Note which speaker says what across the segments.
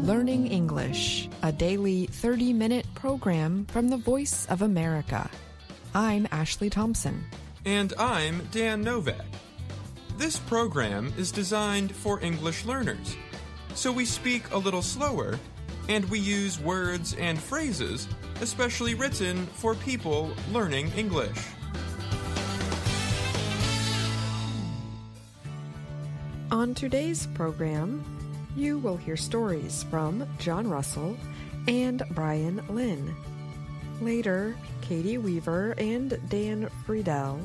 Speaker 1: Learning English, a daily 30-minute program from the Voice of America. I'm Ashley Thompson.
Speaker 2: And I'm Dan Novak. This program is designed for English learners, so we speak a little slower and we use words and phrases especially written for people learning English.
Speaker 1: On today's program, you will hear stories from John Russell and Brian Lynn. Later, Katie Weaver and Dan Friedel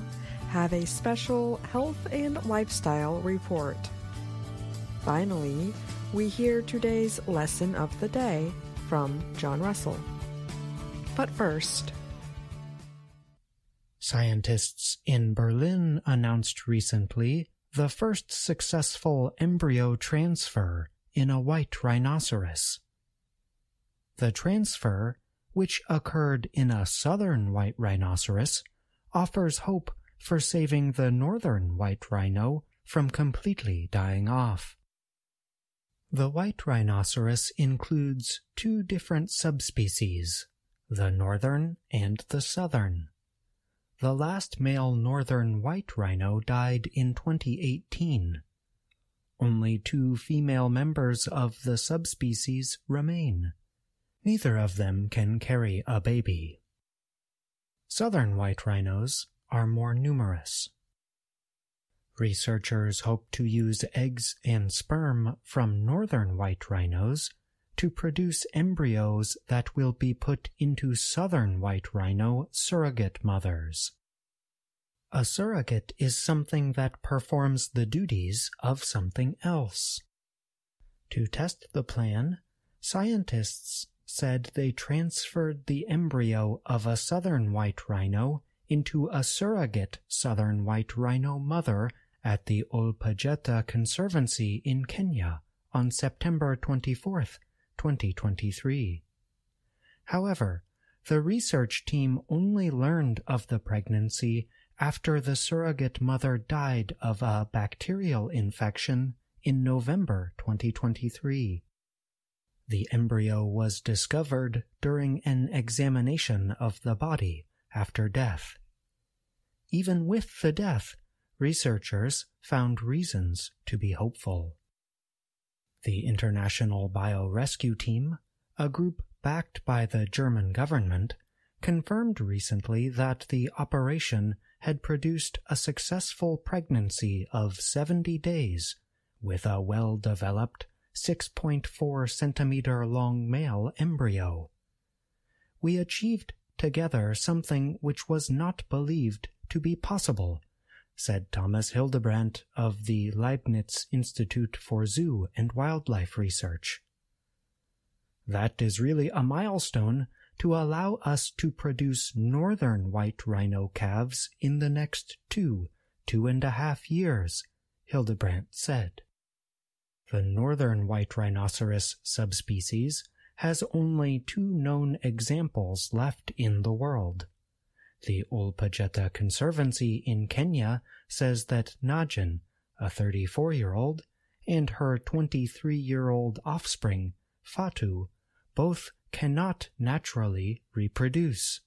Speaker 1: have a special health and lifestyle report. Finally, we hear today's lesson of the day from John Russell. But first,
Speaker 3: scientists in Berlin announced recently the first successful embryo transfer in a white rhinoceros. The transfer, which occurred in a southern white rhinoceros, offers hope for saving the northern white rhino from completely dying off. The white rhinoceros includes two different subspecies, the northern and the southern. The last male northern white rhino died in 2018. Only two female members of the subspecies remain. Neither of them can carry a baby. Southern white rhinos are more numerous. Researchers hope to use eggs and sperm from northern white rhinos to produce embryos that will be put into southern white rhino surrogate mothers. A surrogate is something that performs the duties of something else. To test the plan, scientists said they transferred the embryo of a southern white rhino into a surrogate southern white rhino mother at the Olpejeta Conservancy in Kenya on September 24, 2023. However, the research team only learned of the pregnancy after the surrogate mother died of a bacterial infection in November 2023. The embryo was discovered during an examination of the body after death. Even with the death, researchers found reasons to be hopeful. The International Biorescue Team, a group backed by the German government, confirmed recently that the operation had produced a successful pregnancy of 70 days with a well-developed 6.4 centimeter long male embryo. We achieved together something which was not believed to be possible, said Thomas Hildebrandt of the Leibniz Institute for Zoo and Wildlife Research. That is really a milestone to allow us to produce northern white rhino calves in the next 2.5 years, Hildebrandt said. The northern white rhinoceros subspecies has only two known examples left in the world. The Olpejeta Conservancy in Kenya says that Najin, a 34-year-old, and her 23-year-old offspring, Fatu, both cannot naturally reproduce.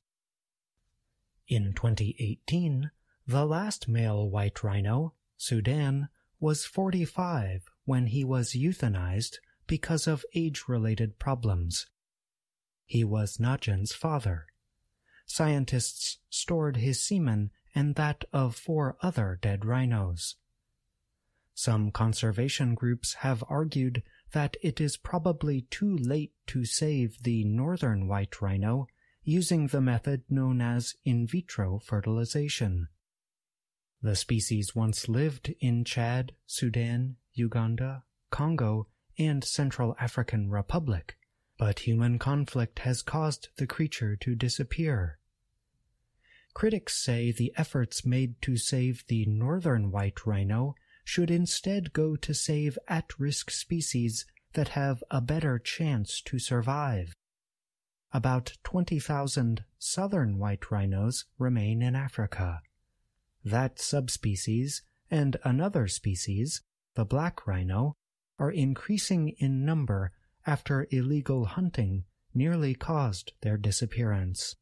Speaker 3: In 2018, the last male white rhino, Sudan, was 45 when he was euthanized because of age-related problems. He was Najin's father. Scientists stored his semen and that of 4 other dead rhinos. Some conservation groups have argued that it is probably too late to save the northern white rhino using the method known as in vitro fertilization. The species once lived in Chad, Sudan, Uganda, Congo, and Central African Republic, but human conflict has caused the creature to disappear. Critics say the efforts made to save the northern white rhino should instead go to save at-risk species that have a better chance to survive. About 20,000 southern white rhinos remain in Africa. That subspecies and another species, the black rhino, are increasing in number after illegal hunting nearly caused their disappearance.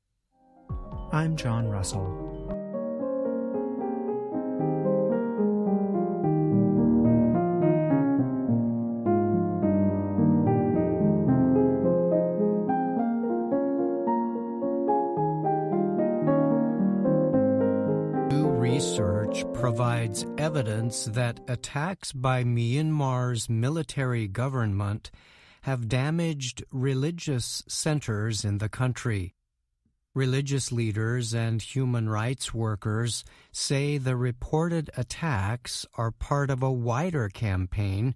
Speaker 3: I'm John Russell.
Speaker 4: Research provides evidence that attacks by Myanmar's military government have damaged religious centers in the country. Religious leaders and human rights workers say the reported attacks are part of a wider campaign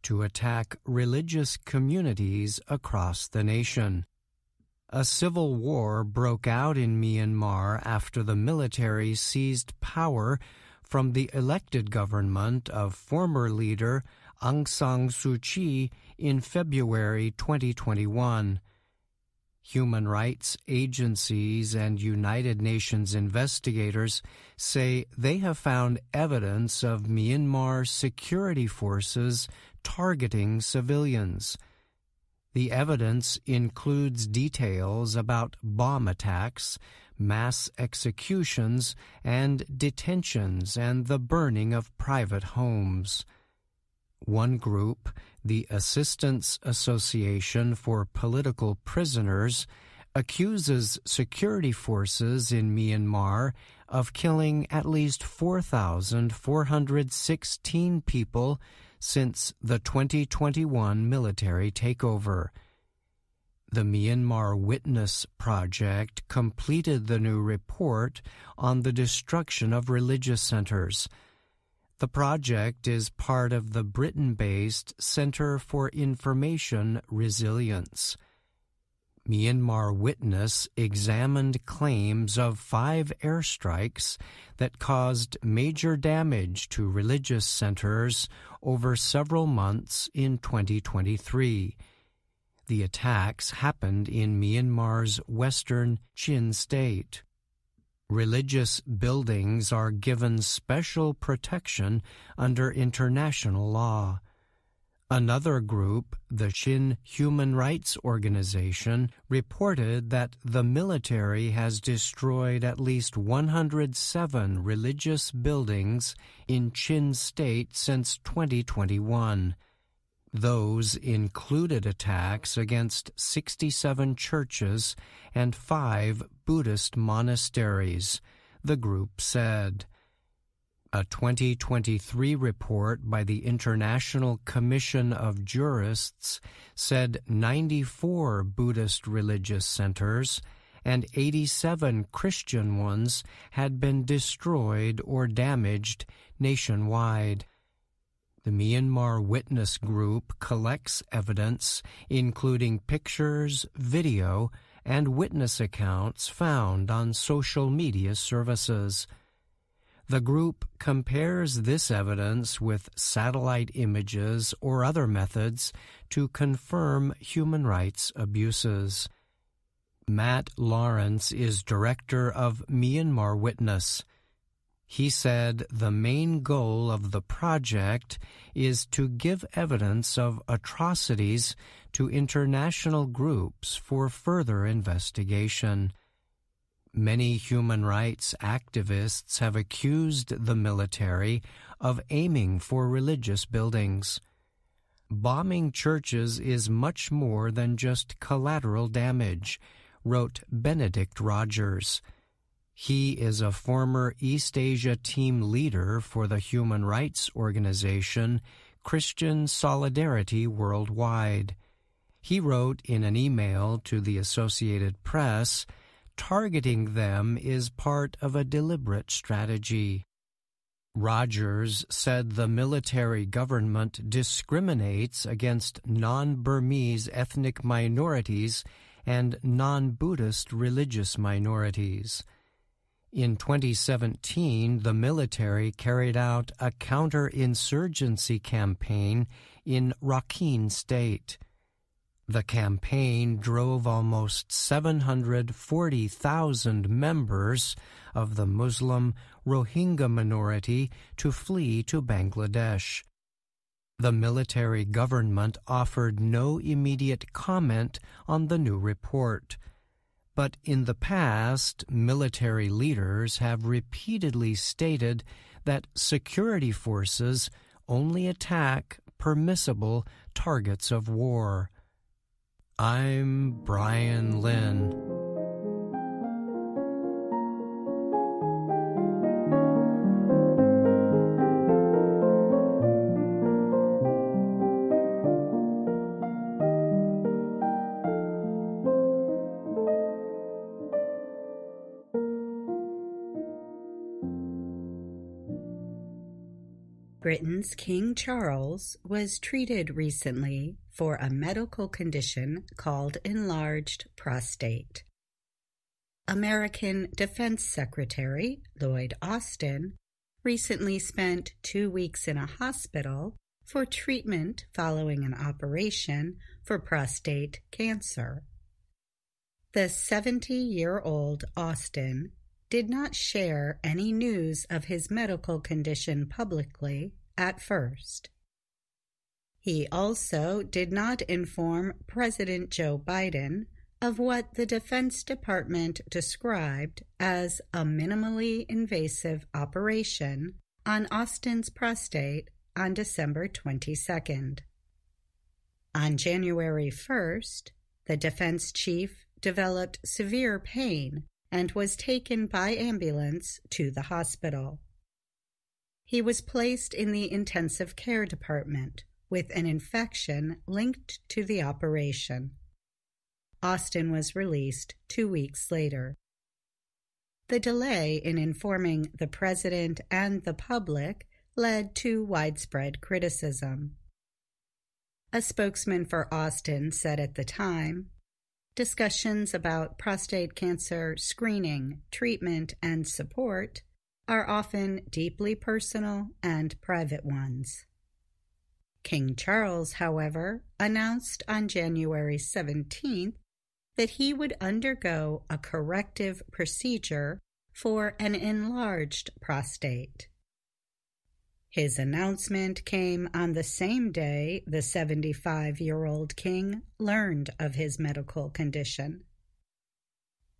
Speaker 4: to attack religious communities across the nation. A civil war broke out in Myanmar after the military seized power from the elected government of former leader Aung San Suu Kyi in February 2021. Human rights agencies and United Nations investigators say they have found evidence of Myanmar security forces targeting civilians. The evidence includes details about bomb attacks, mass executions, and detentions, and the burning of private homes. One group, the Assistance Association for Political Prisoners, accuses security forces in Myanmar of killing at least 4,416 people since the 2021 military takeover. The Myanmar Witness Project completed the new report on the destruction of religious centers. The project is part of the Britain-based Center for Information Resilience. Myanmar Witness examined claims of 5 airstrikes that caused major damage to religious centers over several months in 2023. The attacks happened in Myanmar's western Chin state. Religious buildings are given special protection under international law. Another group, the Chin Human Rights Organization, reported that the military has destroyed at least 107 religious buildings in Chin State since 2021. Those included attacks against 67 churches and 5 Buddhist monasteries, the group said. A 2023 report by the International Commission of Jurists said 94 Buddhist religious centers and 87 Christian ones had been destroyed or damaged nationwide. The Myanmar Witness Group collects evidence, including pictures, video, and witness accounts found on social media services. The group compares this evidence with satellite images or other methods to confirm human rights abuses. Matt Lawrence is director of Myanmar Witness. He said the main goal of the project is to give evidence of atrocities to international groups for further investigation. Many human rights activists have accused the military of aiming for religious buildings. Bombing churches is much more than just collateral damage, wrote Benedict Rogers. He is a former East Asia team leader for the human rights organization Christian Solidarity Worldwide. He wrote in an email to the Associated Press, targeting them is part of a deliberate strategy. Rogers said the military government discriminates against non-Burmese ethnic minorities and non-Buddhist religious minorities. In 2017, the military carried out a counterinsurgency campaign in Rakhine State. The campaign drove almost 740,000 members of the Muslim Rohingya minority to flee to Bangladesh. The military government offered no immediate comment on the new report. But in the past, military leaders have repeatedly stated that security forces only attack permissible targets of war. I'm Brian Lynn.
Speaker 5: Britain's King Charles was treated recently for a medical condition called enlarged prostate. American Defense Secretary Lloyd Austin recently spent 2 weeks in a hospital for treatment following an operation for prostate cancer. The 70-year-old Austin did not share any news of his medical condition publicly at first. He also did not inform President Joe Biden of what the Defense Department described as a minimally invasive operation on Austin's prostate on December 22nd. On January 1st, the defense chief developed severe pain and was taken by ambulance to the hospital. He was placed in the intensive care department with an infection linked to the operation. Austin was released 2 weeks later. The delay in informing the president and the public led to widespread criticism. A spokesman for Austin said at the time, "Discussions about prostate cancer screening, treatment, and support are often deeply personal and private ones." King Charles, however, announced on January 17th that he would undergo a corrective procedure for an enlarged prostate. His announcement came on the same day the 75-year-old king learned of his medical condition.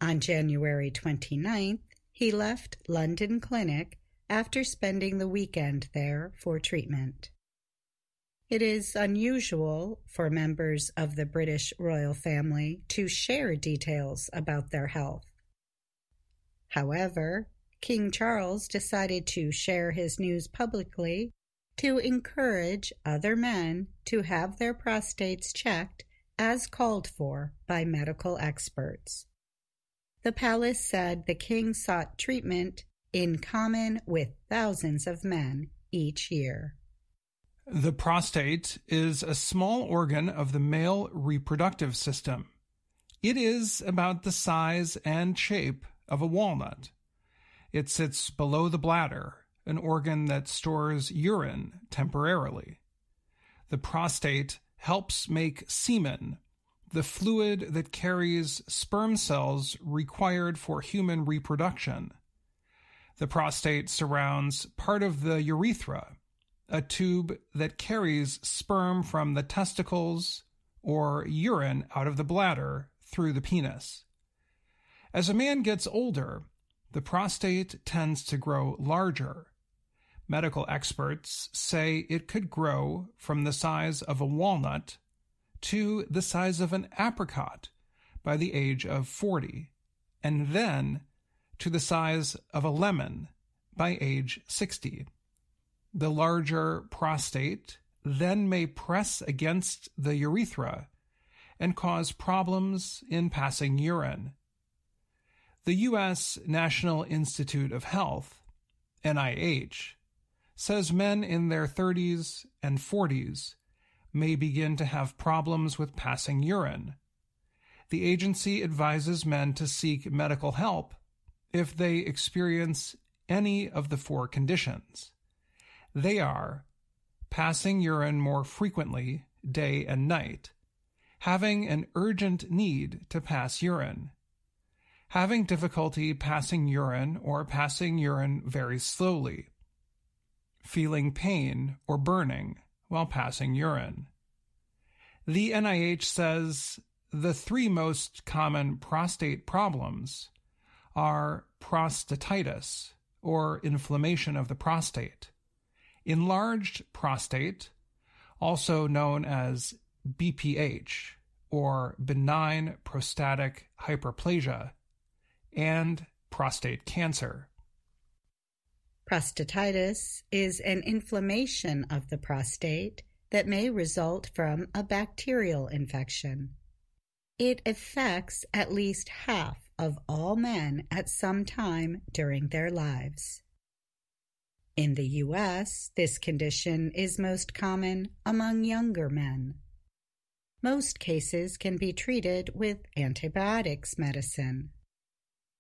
Speaker 5: On January 29th, he left London Clinic after spending the weekend there for treatment. It is unusual for members of the British royal family to share details about their health. However, King Charles decided to share his news publicly to encourage other men to have their prostates checked as called for by medical experts. The palace said the king sought treatment in common with thousands of men each year.
Speaker 6: The prostate is a small organ of the male reproductive system. It is about the size and shape of a walnut. It sits below the bladder, an organ that stores urine temporarily. The prostate helps make semen, the fluid that carries sperm cells required for human reproduction. The prostate surrounds part of the urethra, a tube that carries sperm from the testicles or urine out of the bladder through the penis. As a man gets older, the prostate tends to grow larger. Medical experts say it could grow from the size of a walnut to the size of an apricot by the age of 40, and then to the size of a lemon by age 60. The larger prostate then may press against the urethra and cause problems in passing urine. The U.S. National Institute of Health, NIH, says men in their 30s and 40s may begin to have problems with passing urine. The agency advises men to seek medical help if they experience any of the 4 conditions. They are passing urine more frequently day and night, having an urgent need to pass urine, having difficulty passing urine or passing urine very slowly, feeling pain or burning while passing urine. The NIH says the three most common prostate problems are prostatitis, or inflammation of the prostate, enlarged prostate, also known as BPH, or benign prostatic hyperplasia, and prostate cancer.
Speaker 5: Prostatitis is an inflammation of the prostate that may result from a bacterial infection. It affects at least half of all men at some time during their lives. In the U.S., this condition is most common among younger men. Most cases can be treated with antibiotics medicine.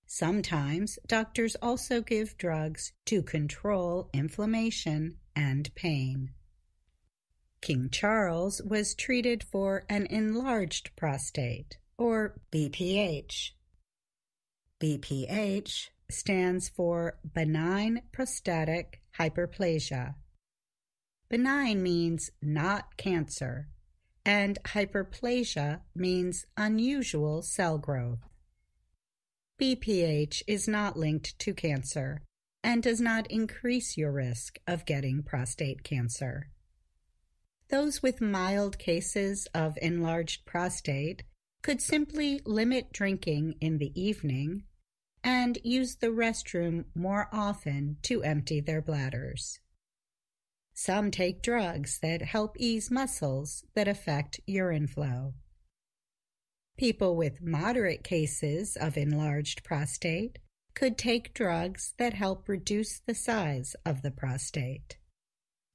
Speaker 5: Sometimes doctors also give drugs to control inflammation and pain. King Charles was treated for an enlarged prostate, or BPH. BPH stands for benign prostatic hyperplasia. Benign means not cancer, and hyperplasia means unusual cell growth. BPH is not linked to cancer and does not increase your risk of getting prostate cancer. Those with mild cases of enlarged prostate could simply limit drinking in the evening and use the restroom more often to empty their bladders. Some take drugs that help ease muscles that affect urine flow. People with moderate cases of enlarged prostate could take drugs that help reduce the size of the prostate.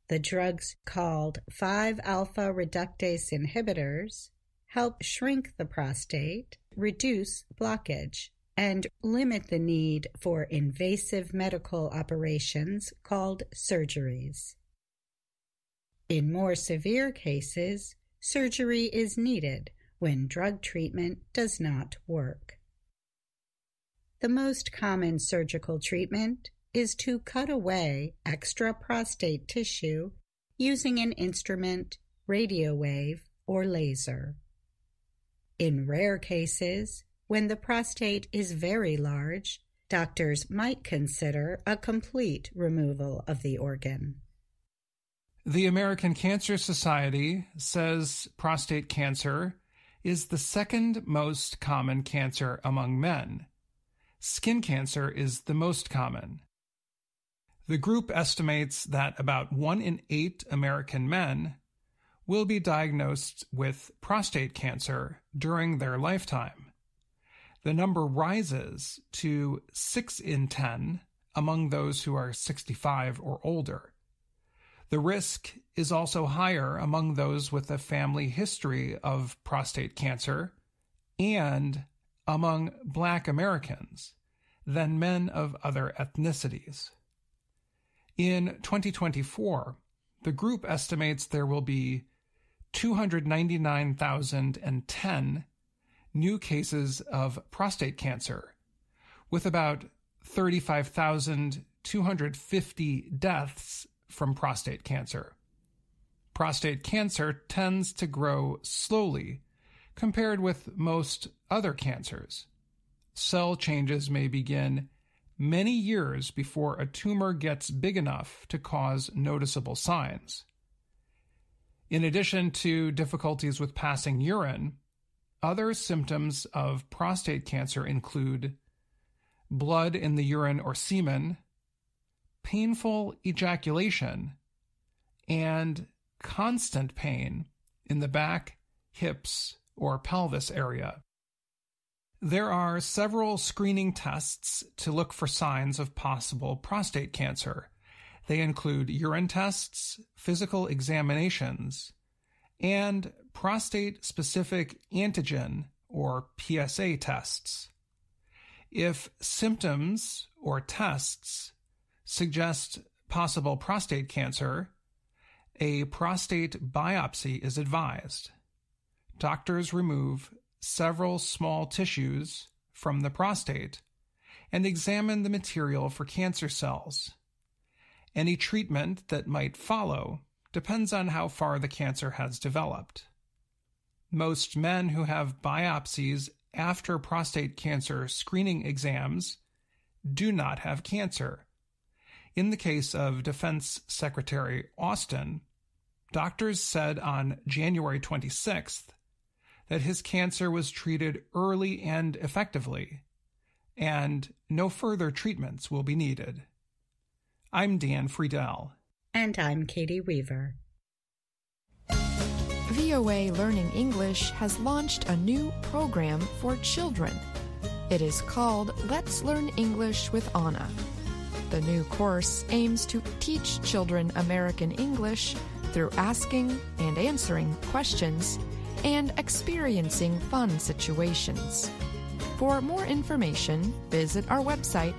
Speaker 5: The drugs called 5-alpha reductase inhibitors help shrink the prostate, reduce blockage, and limit the need for invasive medical operations called surgeries. In more severe cases, surgery is needed when drug treatment does not work. The most common surgical treatment is to cut away extra prostate tissue using an instrument, radio wave, or laser. In rare cases, when the prostate is very large, doctors might consider a complete removal of the organ.
Speaker 6: The American Cancer Society says prostate cancer is the second most common cancer among men. Skin cancer is the most common. The group estimates that about 1 in 8 American men will be diagnosed with prostate cancer during their lifetime. The number rises to 6 in 10 among those who are 65 or older. The risk is also higher among those with a family history of prostate cancer and among Black Americans than men of other ethnicities. In 2024, the group estimates there will be 299,010 new cases of prostate cancer, with about 35,250 deaths from prostate cancer. Prostate cancer tends to grow slowly compared with most other cancers. Cell changes may begin many years before a tumor gets big enough to cause noticeable signs. In addition to difficulties with passing urine, other symptoms of prostate cancer include blood in the urine or semen, painful ejaculation, and constant pain in the back, hips, or pelvis area. There are several screening tests to look for signs of possible prostate cancer. They include urine tests, physical examinations, and prostate-specific antigen, or PSA tests. If symptoms or tests suggest possible prostate cancer, a prostate biopsy is advised. Doctors remove several small tissues from the prostate and examine the material for cancer cells. Any treatment that might follow depends on how far the cancer has developed. Most men who have biopsies after prostate cancer screening exams do not have cancer. In the case of Defense Secretary Austin, doctors said on January 26th that his cancer was treated early and effectively, and no further treatments will be needed. I'm Dan Friedel.
Speaker 5: And I'm Katie Weaver.
Speaker 1: VOA Learning English has launched a new program for children. It is called Let's Learn English with Anna. The new course aims to teach children American English through asking and answering questions and experiencing fun situations. For more information, visit our website,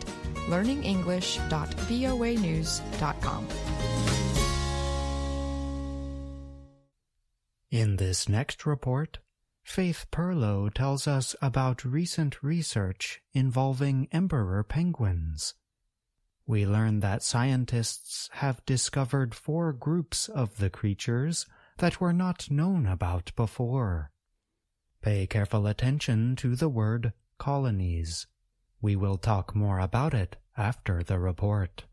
Speaker 1: learningenglish.voanews.com.
Speaker 3: In this next report, Faith Perlow tells us about recent research involving emperor penguins. We learn that scientists have discovered 4 groups of the creatures that were not known about before. Pay careful attention to the word colonies. We will talk more about it after the report.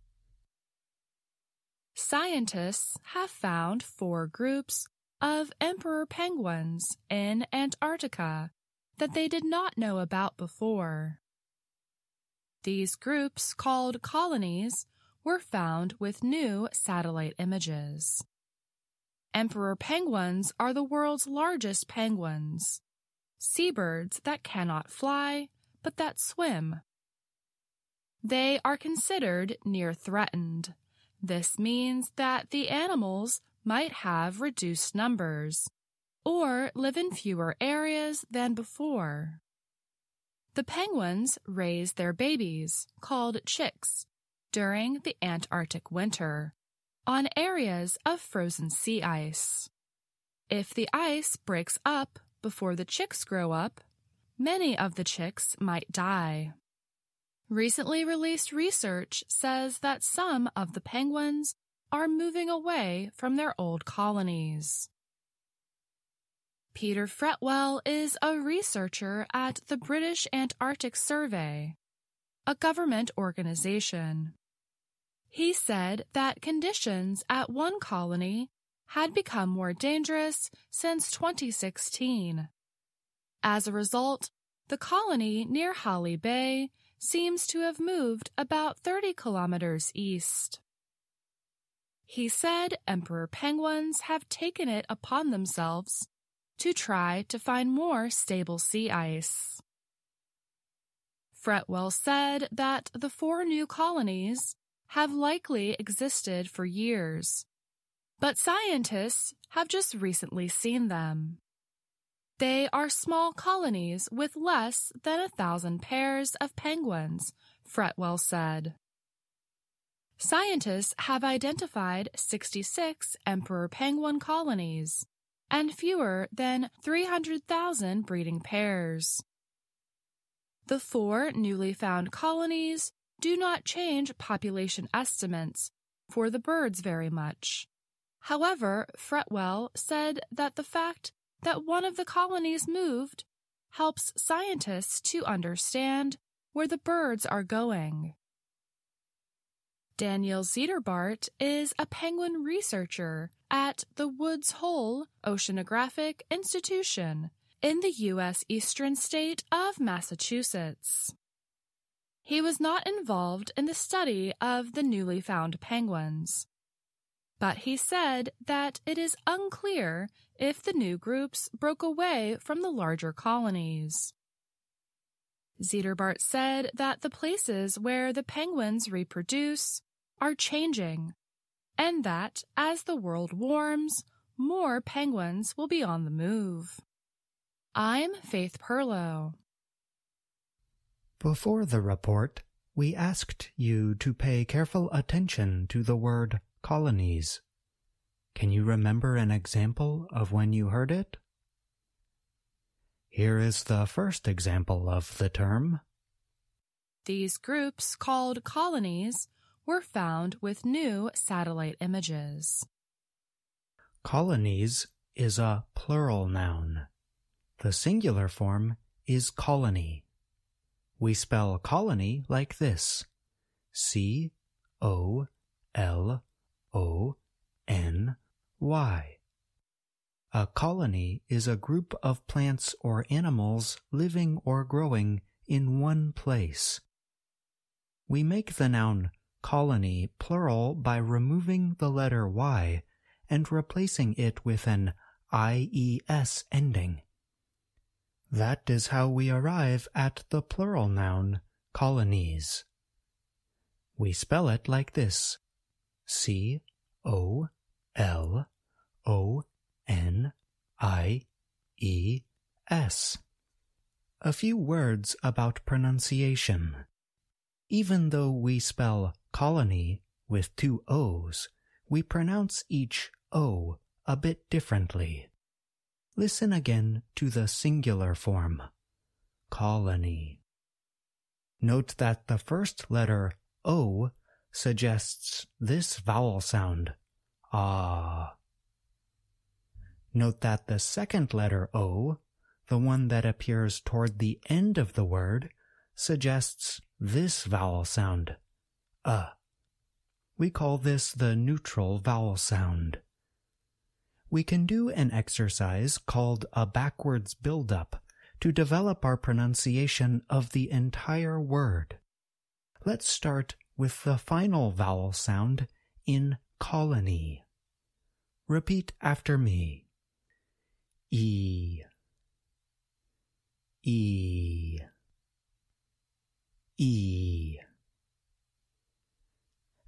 Speaker 7: Scientists have found 4 groups of emperor penguins in Antarctica that they did not know about before. These groups, called colonies, were found with new satellite images. Emperor penguins are the world's largest penguins, seabirds that cannot fly, but that swim. They are considered near threatened. This means that the animals might have reduced numbers, or live in fewer areas than before. The penguins raise their babies, called chicks, during the Antarctic winter, on areas of frozen sea ice. If the ice breaks up before the chicks grow up, many of the chicks might die. Recently released research says that some of the penguins are moving away from their old colonies. Peter Fretwell is a researcher at the British Antarctic Survey, a government organization. He said that conditions at one colony had become more dangerous since 2016. As a result, the colony near Holly Bay seems to have moved about 30 kilometers east. He said emperor penguins have taken it upon themselves to try to find more stable sea ice. Fretwell said that the 4 new colonies have likely existed for years, but scientists have just recently seen them. They are small colonies with less than 1,000 pairs of penguins, Fretwell said. Scientists have identified 66 emperor penguin colonies and fewer than 300,000 breeding pairs. The 4 newly found colonies do not change population estimates for the birds very much. However, Fretwell said that the fact that one of the colonies moved helps scientists to understand where the birds are going. Daniel Zederbart is a penguin researcher at the Woods Hole Oceanographic Institution in the U.S. eastern state of Massachusetts. He was not involved in the study of the newly found penguins, but he said that it is unclear if the new groups broke away from the larger colonies. Zederbart said that the places where the penguins reproduce are changing, and that as the world warms, more penguins will be on the move. I'm Faith Perlow.
Speaker 3: Before the report, we asked you to pay careful attention to the word colonies. Can you remember an example of when you heard it? Here is the first example of the term.
Speaker 7: These groups, called colonies, were found with new satellite images.
Speaker 3: Colonies is a plural noun. The singular form is colony. We spell colony like this: C-O-L-O-N-Y. A colony is a group of plants or animals living or growing in one place. We make the noun colony plural by removing the letter Y and replacing it with an IES ending. That is how we arrive at the plural noun colonies. We spell it like this: C-O-L-O-N-I-E-S. A few words about pronunciation. Even though we spell colony with two O's, we pronounce each O a bit differently. Listen again to the singular form, colony. Note that the first letter O suggests this vowel sound, ah. Note that the second letter O, the one that appears toward the end of the word, suggests this vowel sound, We call this the neutral vowel sound. We can do an exercise called a backwards build-up to develop our pronunciation of the entire word. Let's start with the final vowel sound in colony. Repeat after me. E. E. E.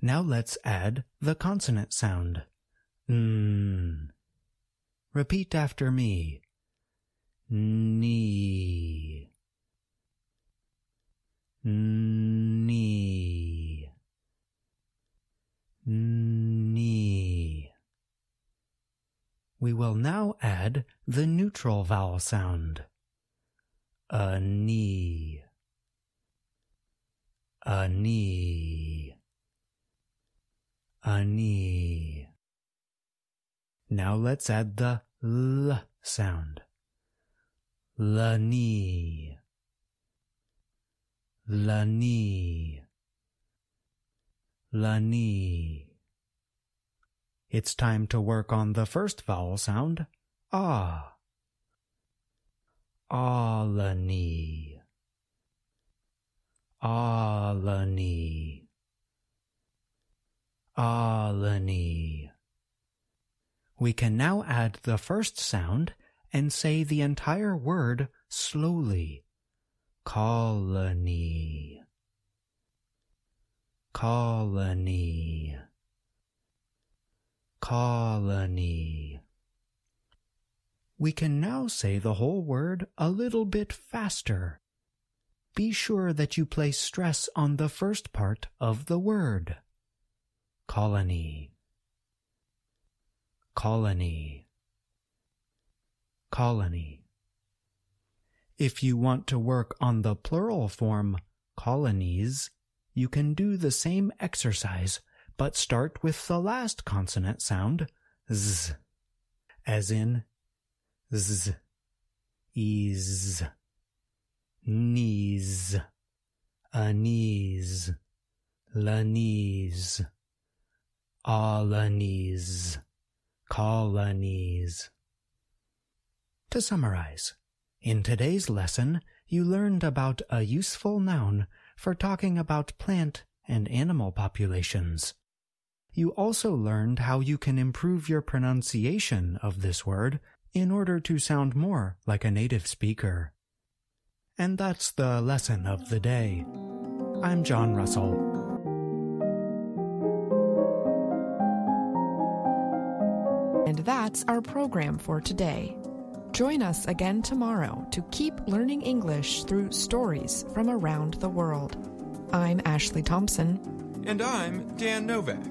Speaker 3: Now let's add the consonant sound. N. Repeat after me. Knee. Knee. Knee. We will now add the neutral vowel sound. A knee. A knee. A knee. Now let's add the L sound. La knee. La knee. La knee. It's time to work on the first vowel sound, ah. Alany. Alany. Alany. We can now add the first sound and say the entire word slowly. Colony. Colony. Colony. We can now say the whole word a little bit faster. Be sure that you place stress on the first part of the word. Colony. Colony. Colony. If you want to work on the plural form, colonies, you can do the same exercise, but start with the last consonant sound, z, as in z, ease, knees, knees, knees, colonies, colonies. To summarize, in today's lesson, you learned about a useful noun for talking about plant and animal populations. You also learned how you can improve your pronunciation of this word in order to sound more like a native speaker. And that's the lesson of the day. I'm John Russell.
Speaker 1: And that's our program for today. Join us again tomorrow to keep learning English through stories from around the world. I'm Ashley Thompson.
Speaker 2: And I'm Dan Novak.